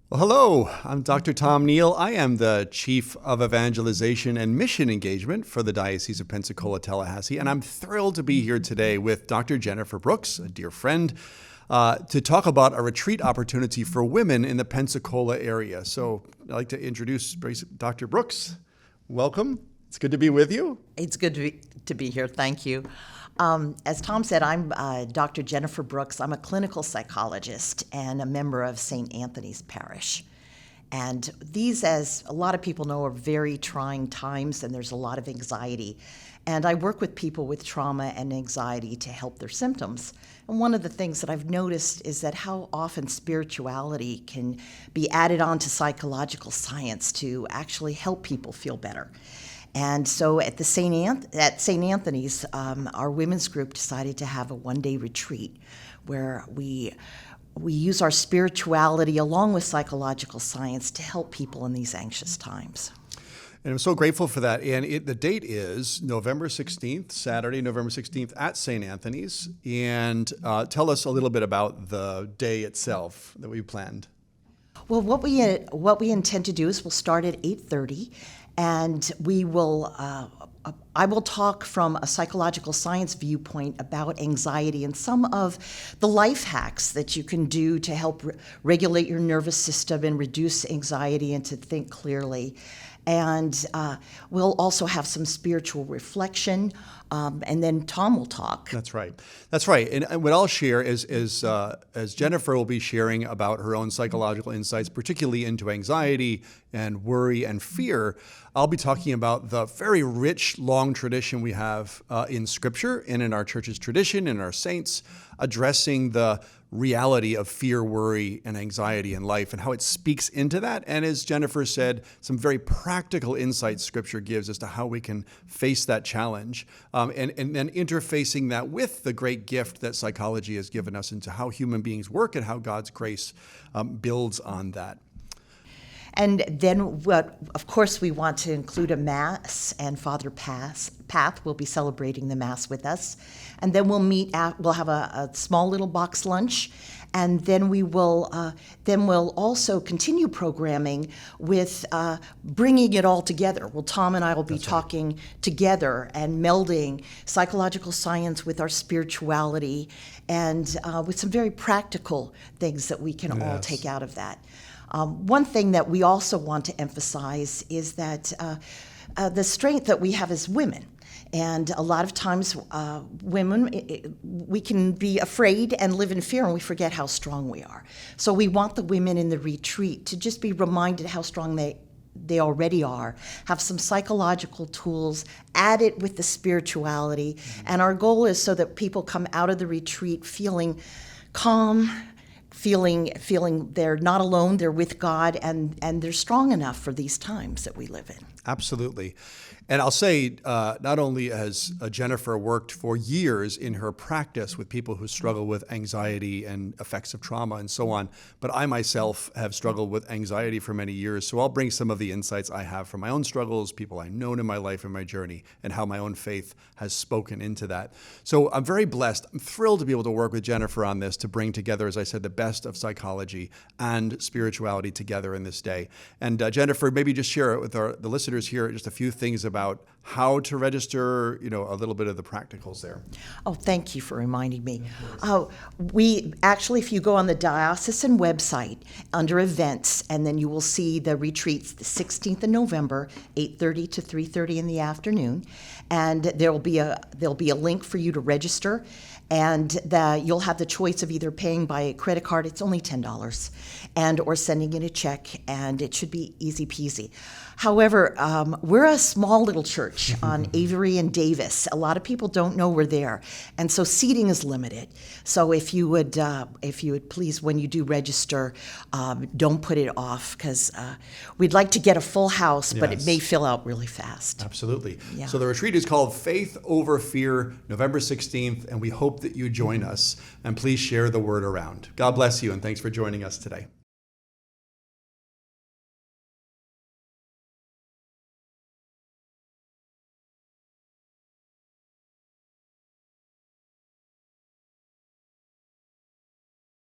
Well, hello, I'm Dr. Tom Neal. I am the Chief of Evangelization and Mission Engagement for the Diocese of Pensacola-Tallahassee, and I'm thrilled to be here today with Dr. Jennifer Brooks, a dear friend, to talk about a retreat opportunity for women in the Pensacola area. So I'd like to introduce Dr. Brooks. Welcome. It's good to be with you. It's good to be here. Thank you. As Tom said, I'm Dr. Jennifer Brooks. I'm a clinical psychologist and a member of St. Anthony's Parish. And these, as a lot of people know, are very trying times, and there's a lot of anxiety. And I work with people with trauma and anxiety to help their symptoms. And one of the things that I've noticed is that how often spirituality can be added on to psychological science to actually help people feel better. And so at St. Anthony's, our women's group decided to have a one-day retreat where we use our spirituality along with psychological science to help people in these anxious times. And I'm so grateful for that. And the date is November 16th, Saturday, November 16th at St. Anthony's. And tell us a little bit about the day itself that we planned. Well, what we intend to do is we'll start at 8:30. And I will talk from a psychological science viewpoint about anxiety and some of the life hacks that you can do to help regulate your nervous system and reduce anxiety and to think clearly. And we'll also have some spiritual reflection, and then Tom will talk. That's right. And what I'll share is as Jennifer will be sharing about her own psychological insights, particularly into anxiety and worry and fear, I'll be talking about the very rich, long tradition we have in Scripture and in our church's tradition, in our saints, addressing the reality of fear, worry, and anxiety in life and how it speaks into that. And as Jennifer said, some very practical insights Scripture gives as to how we can face that challenge. And then interfacing that with the great gift that psychology has given us into how human beings work and how God's grace builds on that. And then, of course, we want to include a Mass, and Father Path will be celebrating the Mass with us. And then we'll have a small little box lunch, and then we'll also continue programming with bringing it all together. Well, Tom and I will be talking together and melding psychological science with our spirituality, and with some very practical things that we can all take out of that. One thing that we also want to emphasize is that the strength that we have as women. And a lot of times women, we can be afraid and live in fear, and we forget how strong we are. So we want the women in the retreat to just be reminded how strong they already are, have some psychological tools, add it with the spirituality. And our goal is so that people come out of the retreat feeling calm, feeling they're not alone, they're with God, and they're strong enough for these times that we live in. Absolutely. And I'll say, not only has Jennifer worked for years in her practice with people who struggle with anxiety and effects of trauma and so on, but I myself have struggled with anxiety for many years. So I'll bring some of the insights I have from my own struggles, people I've known in my life and my journey, and how my own faith has spoken into that. So I'm very blessed. I'm thrilled to be able to work with Jennifer on this to bring together, as I said, the best of psychology and spirituality together in this day. And Jennifer, maybe just share with the listeners here just a few things about how to register, a little bit of the practicals there. Oh, thank you for reminding me. We actually, if you go on the diocesan website under events, and then you will see the retreats, the 16th of November, 8:30 to 3:30 in the afternoon, and there'll be a link for you to register. And you'll have the choice of either paying by a credit card, it's only $10, or sending in a check, and it should be easy peasy. However, we're a small little church on Avery and Davis. A lot of people don't know we're there, and so seating is limited. So if you would please, when you do register, don't put it off, because we'd like to get a full house, but it may fill out really fast. Absolutely. Yeah. So the retreat is called Faith Over Fear, November 16th, and we hope that you join us. And please share the word around. God bless you, and thanks for joining us today.